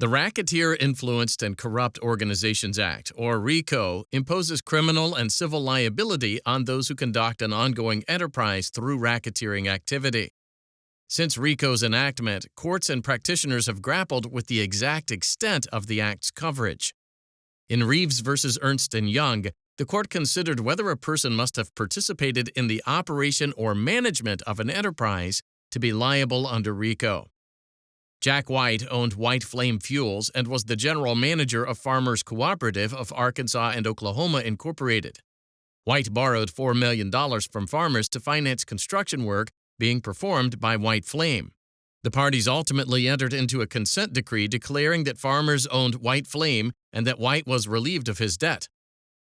The Racketeer Influenced and Corrupt Organizations Act, or RICO, imposes criminal and civil liability on those who conduct an ongoing enterprise through racketeering activity. Since RICO's enactment, courts and practitioners have grappled with the exact extent of the act's coverage. In Reves v. Ernst and Young, the court considered whether a person must have participated in the operation or management of an enterprise to be liable under RICO. Jack White owned White Flame Fuels and was the general manager of Farmers Cooperative of Arkansas and Oklahoma Incorporated. White borrowed $4 million from farmers to finance construction work being performed by White Flame. The parties ultimately entered into a consent decree declaring that farmers owned White Flame and that White was relieved of his debt.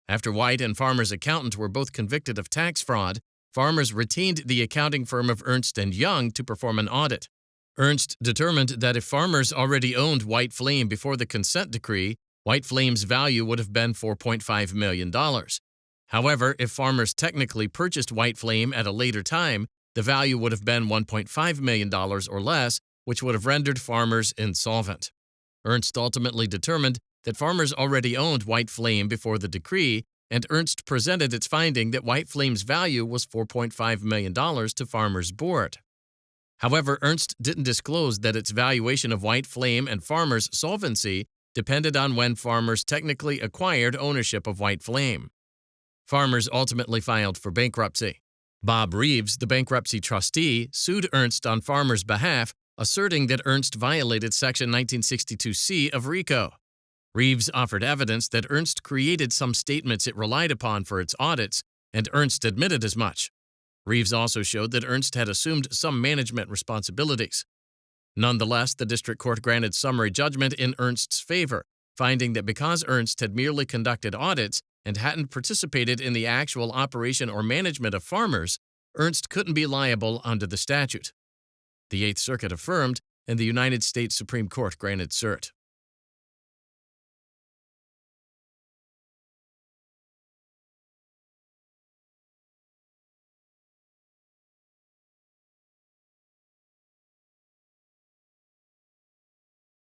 After White and Farmer's accountant were both convicted of tax fraud, Farmers retained the accounting firm of Ernst and Young to perform an audit. Ernst determined that if Farmers already owned White Flame before the consent decree, White Flame's value would have been $4.5 million. However, if Farmers technically purchased White Flame at a later time, the value would have been $1.5 million or less, which would have rendered Farmers insolvent. Ernst ultimately determined that Farmers already owned White Flame before the decree, and Ernst presented its finding that White Flame's value was $4.5 million to Farmers' board. However, Ernst didn't disclose that its valuation of White Flame and Farmers' solvency depended on when Farmers technically acquired ownership of White Flame. Farmers ultimately filed for bankruptcy. Bob Reves, the bankruptcy trustee, sued Ernst on Farmers' behalf, asserting that Ernst violated Section 1962C of RICO. Reves offered evidence that Ernst created some statements it relied upon for its audits, and Ernst admitted as much. Reves also showed that Ernst had assumed some management responsibilities. Nonetheless, the district court granted summary judgment in Ernst's favor, finding that because Ernst had merely conducted audits and hadn't participated in the actual operation or management of Farmers, Ernst couldn't be liable under the statute. The Eighth Circuit affirmed, and the United States Supreme Court granted cert.